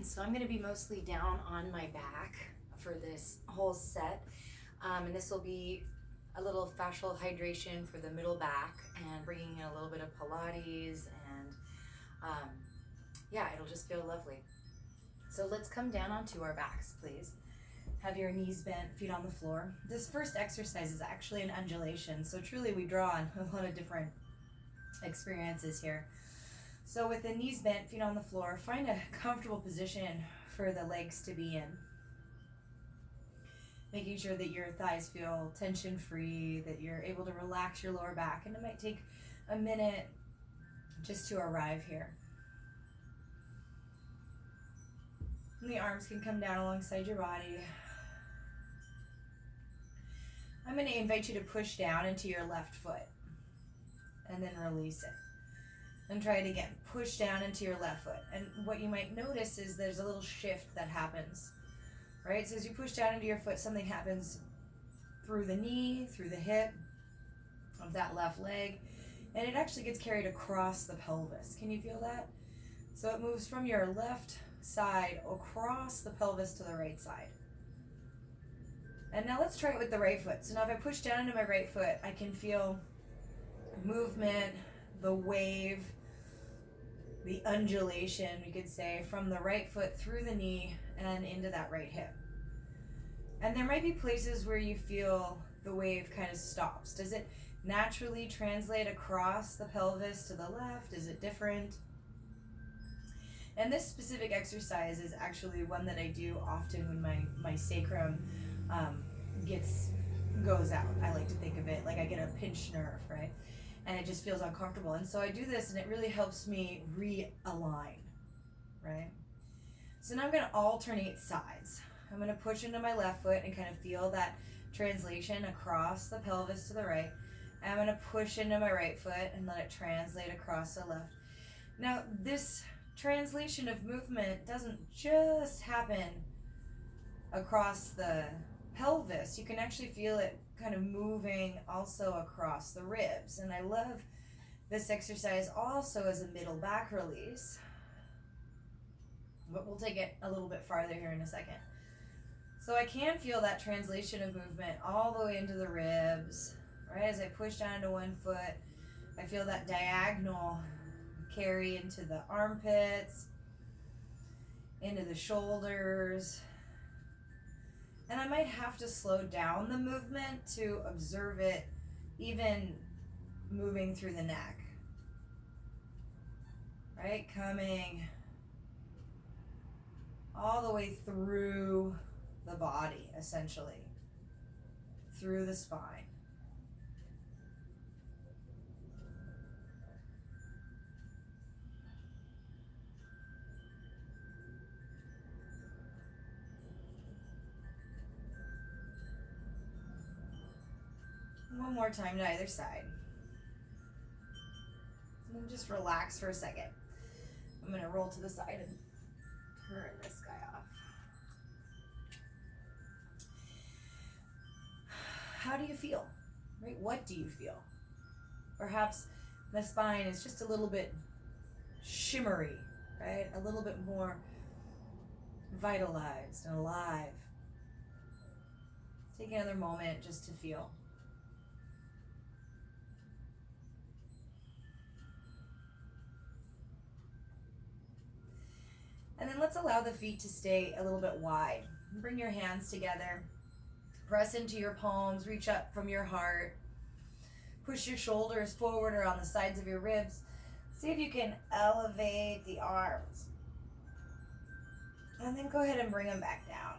So I'm going to be mostly down on my back for this whole set. And this will be a little fascial hydration for the middle back and bringing in a little bit of Pilates and yeah, it'll just feel lovely. So let's come down onto our backs, please. Have your knees bent, feet on the floor. This first exercise is actually an undulation, so truly we draw on a lot of different experiences here. So with the knees bent, feet on the floor, find a comfortable position for the legs to be in. Making sure that your thighs feel tension free, that you're able to relax your lower back, and it might take a minute just to arrive here. And the arms can come down alongside your body. I'm going to invite you to push down into your left foot and then release it. And try it again. Push down into your left foot. And what you might notice is there's a little shift that happens, right? So as you push down into your foot, something happens through the knee, through the hip of that left leg, and it actually gets carried across the pelvis. Can you feel that? So it moves from your left side across the pelvis to the right side. And now let's try it with the right foot. So now if I push down into my right foot, I can feel movement, the wave, the undulation, we could say, from the right foot through the knee and into that right hip. And there might be places where you feel the wave kind of stops. Does it naturally translate across the pelvis to the left? Is it different? And this specific exercise is actually one that I do often when my sacrum goes out. I like to think of it like I get a pinched nerve, right? And it just feels uncomfortable. And so I do this and it really helps me realign, right? So now I'm going to alternate sides. I'm going to push into my left foot and kind of feel that translation across the pelvis to the right. And I'm going to push into my right foot and let it translate across the left. Now, this translation of movement doesn't just happen across the pelvis. You can actually feel it kind of moving also across the ribs. And I love this exercise also as a middle back release. But we'll take it a little bit farther here in a second. So I can feel that translation of movement all the way into the ribs, right? As I push down to one foot, I feel that diagonal carry into the armpits, into the shoulders. And I might have to slow down the movement to observe it, even moving through the neck, right? Coming all the way through the body, essentially, through the spine. One more time to either side. And just relax for a second. I'm going to roll to the side and turn this guy off. How do you feel? Right? What do you feel? Perhaps the spine is just a little bit shimmery, right? A little bit more vitalized and alive. Take another moment just to feel. And then let's allow the feet to stay a little bit wide. Bring your hands together. Press into your palms. Reach up from your heart. Push your shoulders forward or on the sides of your ribs. See if you can elevate the arms. And then go ahead and bring them back down.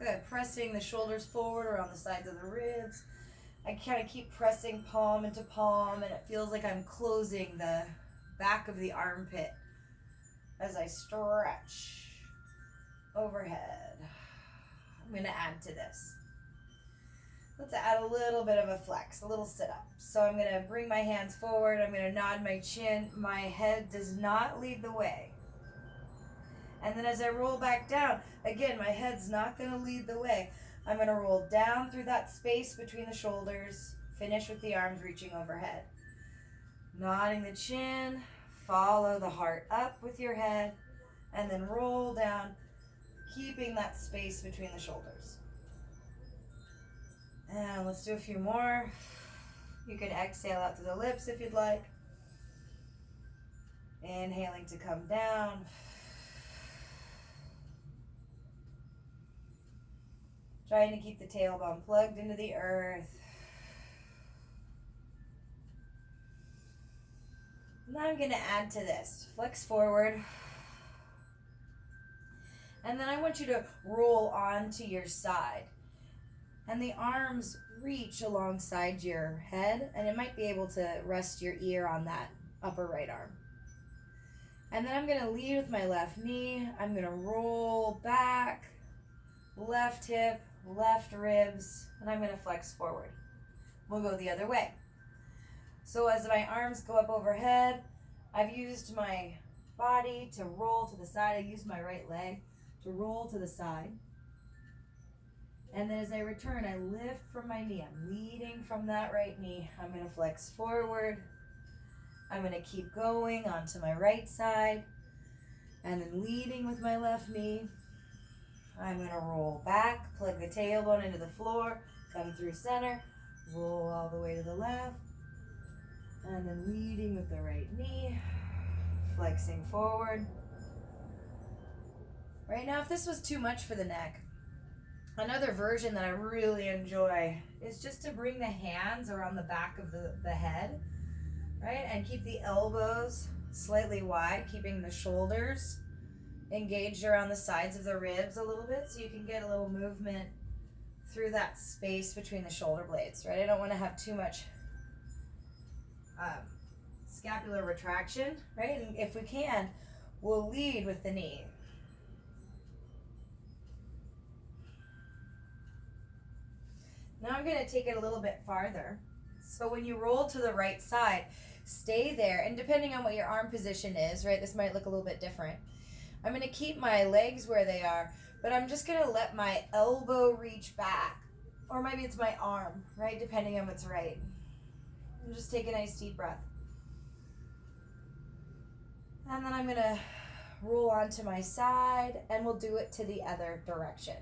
Good. Pressing the shoulders forward or on the sides of the ribs. I kind of keep pressing palm into palm, and it feels like I'm closing the back of the armpit as I stretch overhead. I'm going to add to this. Let's add a little bit of a flex, a little sit-up. So I'm going to bring my hands forward. I'm going to nod my chin. My head does not lead the way. And then as I roll back down, again, my head's not going to lead the way. I'm going to roll down through that space between the shoulders, finish with the arms reaching overhead. Nodding the chin, follow the heart up with your head, and then roll down, keeping that space between the shoulders. And let's do a few more. You can exhale out through the lips if you'd like. Inhaling to come down. Trying to keep the tailbone plugged into the earth. Now I'm going to add to this. Flex forward. And then I want you to roll onto your side. And the arms reach alongside your head, and it might be able to rest your ear on that upper right arm. And then I'm going to lead with my left knee. I'm going to roll back, left hip, left ribs, and I'm going to flex forward. We'll go the other way. So as my arms go up overhead, I've used my body to roll to the side. I used my right leg to roll to the side. And then as I return, I lift from my knee. I'm leading from that right knee. I'm going to flex forward. I'm going to keep going onto my right side. And then leading with my left knee. I'm going to roll back, plug the tailbone into the floor, come through center, roll all the way to the left. And then leading with the right knee, flexing forward. Right now, if this was too much for the neck, another version that I really enjoy is just to bring the hands around the back of the head, right? And keep the elbows slightly wide, keeping the shoulders engaged around the sides of the ribs a little bit, so you can get a little movement through that space between the shoulder blades, right? I don't want to have too much scapular retraction, right? And if we can, we'll lead with the knee. Now I'm going to take it a little bit farther. So when you roll to the right side, stay there. And depending on what your arm position is, right, this might look a little bit different. I'm going to keep my legs where they are, but I'm just going to let my elbow reach back. Or maybe it's my arm, right, depending on what's right. And just take a nice deep breath. And then I'm going to roll onto my side, and we'll do it to the other direction.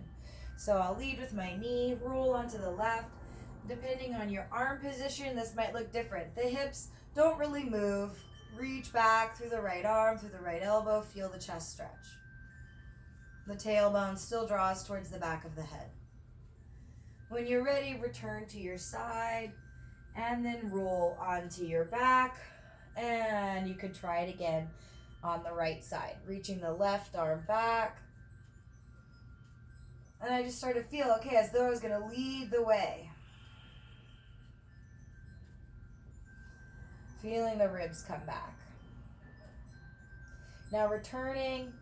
So I'll lead with my knee, roll onto the left. Depending on your arm position, this might look different. The hips don't really move. Reach back through the right arm, through the right elbow. Feel the chest stretch. The tailbone still draws towards the back of the head. When you're ready, return to your side and then roll onto your back. And you could try it again on the right side, reaching the left arm back. And I just started to feel, okay, as though I was going to lead the way. Feeling the ribs come back. Now returning,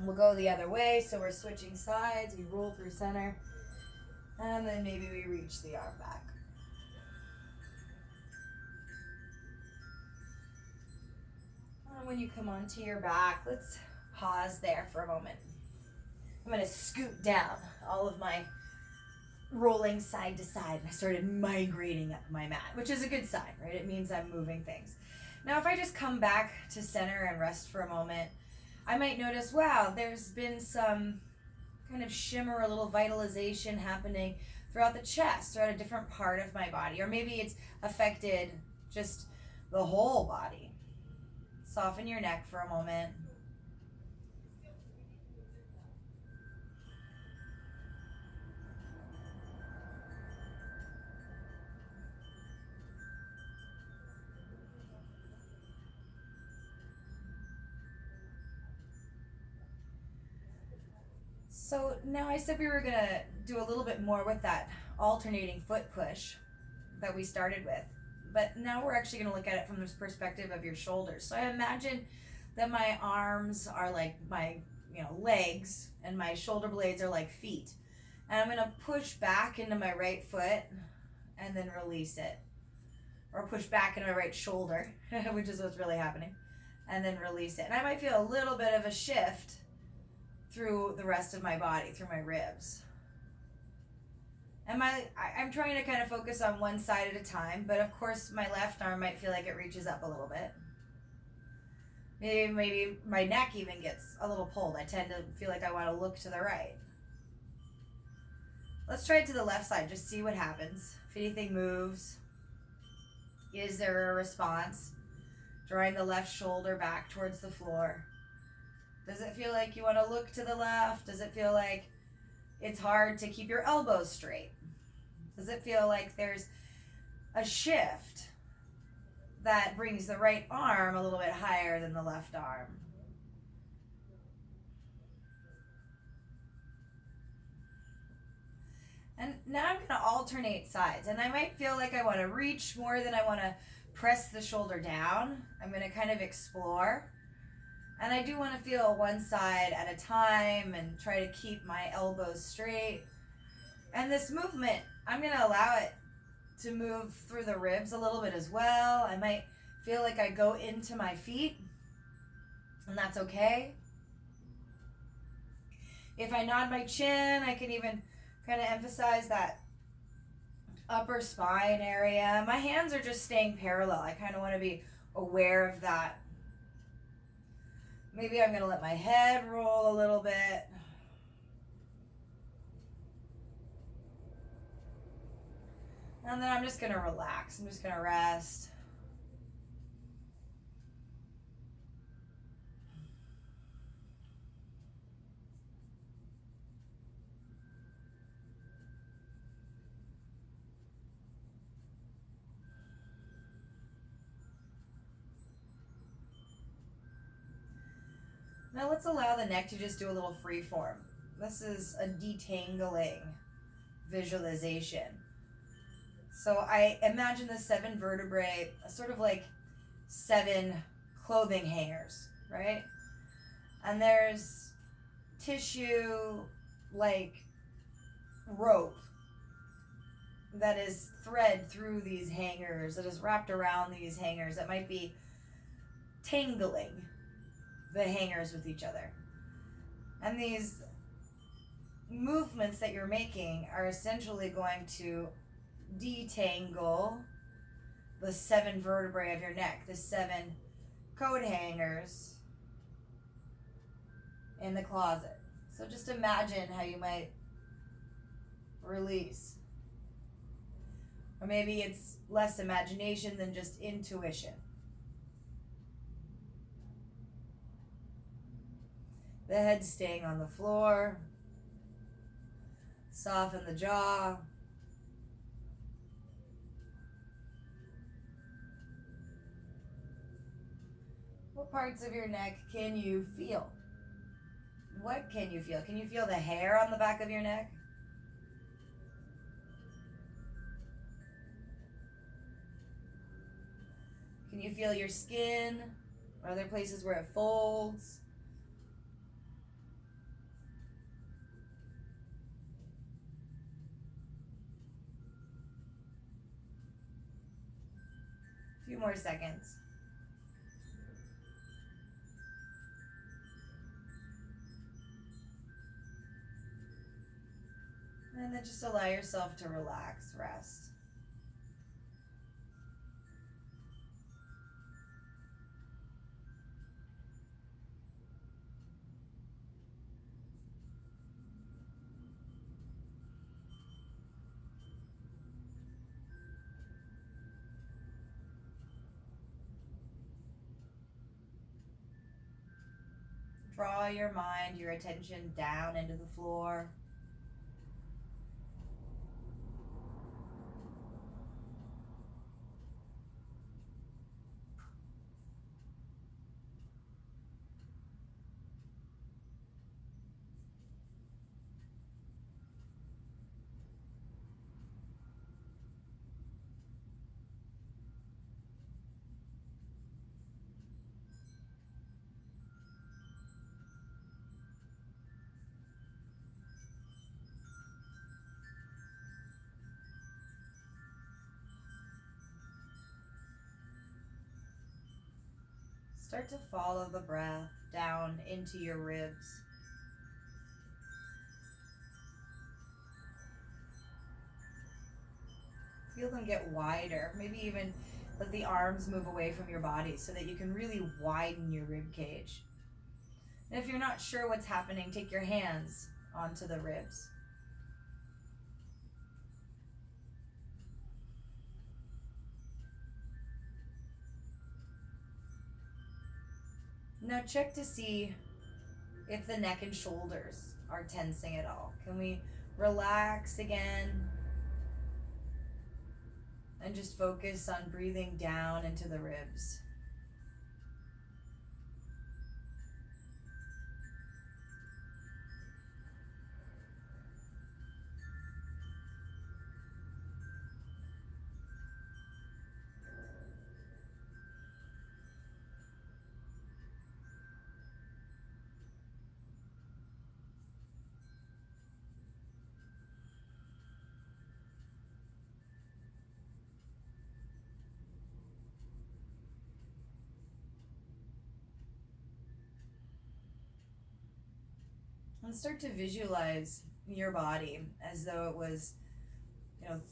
we'll go the other way. So we're switching sides. We roll through center. And then maybe we reach the arm back. And when you come onto your back, let's pause there for a moment. I'm going to scoot down all of my rolling side to side. And I started migrating up my mat, which is a good sign, right? It means I'm moving things. Now, if I just come back to center and rest for a moment, I might notice, wow, there's been some kind of shimmer, a little vitalization happening throughout the chest, throughout a different part of my body. Or maybe it's affected just the whole body. Soften your neck for a moment. So now I said we were going to do a little bit more with that alternating foot push that we started with. But now we're actually going to look at it from this perspective of your shoulders. So I imagine that my arms are like my legs, and my shoulder blades are like feet. And I'm going to push back into my right foot and then release it. Or push back into my right shoulder, which is what's really happening, and then release it. And I might feel a little bit of a shift through the rest of my body, through my ribs. And I'm trying to kind of focus on one side at a time, but of course my left arm might feel like it reaches up a little bit. Maybe my neck even gets a little pulled. I tend to feel like I want to look to the right. Let's try it to the left side. Just see what happens. If anything moves, is there a response? Drawing the left shoulder back towards the floor. Does it feel like you want to look to the left? Does it feel like it's hard to keep your elbows straight? Does it feel like there's a shift that brings the right arm a little bit higher than the left arm? And now I'm going to alternate sides. And I might feel like I want to reach more than I want to press the shoulder down. I'm going to kind of explore. And I do want to feel one side at a time and try to keep my elbows straight. And this movement, I'm going to allow it to move through the ribs a little bit as well. I might feel like I go into my feet, and that's okay. If I nod my chin, I can even kind of emphasize that upper spine area. My hands are just staying parallel. I kind of want to be aware of that. Maybe I'm going to let my head roll a little bit. And then I'm just going to relax. I'm just going to rest. Now let's allow the neck to just do a little free form. This is a detangling visualization. So I imagine the 7 vertebrae sort of like 7 clothing hangers, right? And there's tissue like rope that is thread through these hangers, that is wrapped around these hangers, that might be tangling the hangers with each other. And these movements that you're making are essentially going to detangle the 7 vertebrae of your neck, the 7 coat hangers in the closet. So just imagine how you might release. Or maybe it's less imagination than just intuition. The head staying on the floor. Soften the jaw. What parts of your neck can you feel? What can you feel? Can you feel the hair on the back of your neck? Can you feel your skin? Are there places where it folds? A few more seconds. And then just allow yourself to relax, rest. Draw your mind, your attention down into the floor. Start to follow the breath down into your ribs. Feel them get wider. Maybe even Let the arms move away from your body so that you can really widen your rib cage. And if you're not sure what's happening, take your hands onto the ribs. Now check to see if the neck and shoulders are tensing at all. Can we relax again and just focus on breathing down into the ribs? And start to visualize your body as though it was,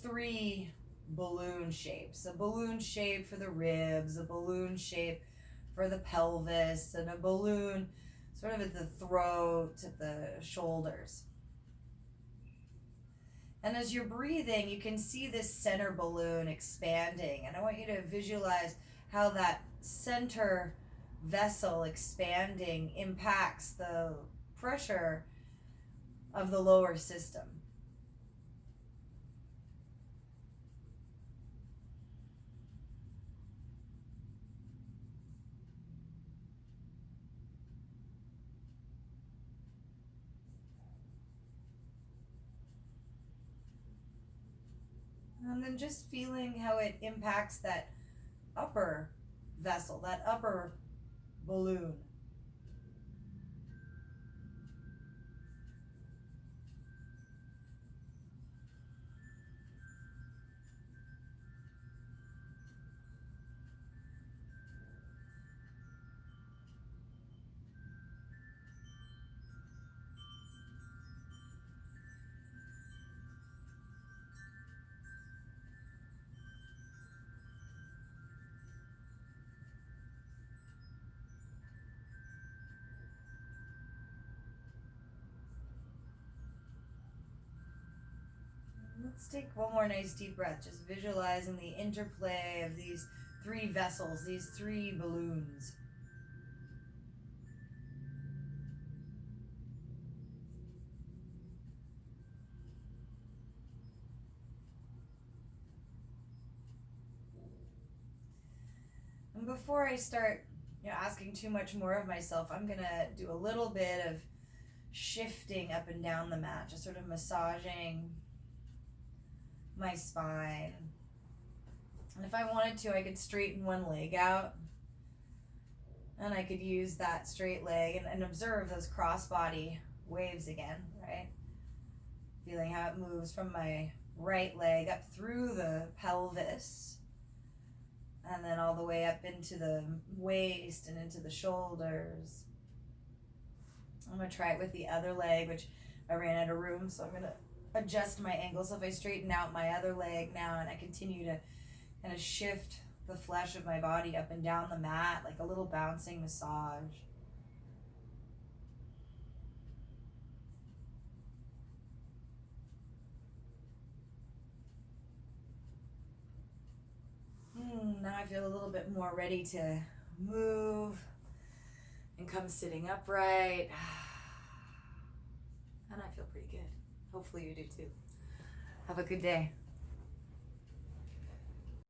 three balloon shapes. A balloon shape for the ribs, a balloon shape for the pelvis, and a balloon sort of at the throat, at the shoulders. And as you're breathing, you can see this center balloon expanding. And I want you to visualize how that center vessel expanding impacts the pressure of the lower system. And then just feeling how it impacts that upper vessel, that upper balloon. Let's take one more nice deep breath, just visualizing the interplay of these three vessels, these three balloons. And before I start asking too much more of myself, I'm going to do a little bit of shifting up and down the mat, just sort of massaging my spine. And if I wanted to, I could straighten one leg out, and I could use that straight leg and observe those crossbody waves again, right? Feeling how it moves from my right leg up through the pelvis, and then all the way up into the waist and into the shoulders. I'm going to try it with the other leg, which I ran out of room, so I'm going to adjust my angle. So if I straighten out my other leg now and I continue to kind of shift the flesh of my body up and down the mat like a little bouncing massage. Now I feel a little bit more ready to move and come sitting upright. And I feel pretty good. Hopefully you do too. Have a good day.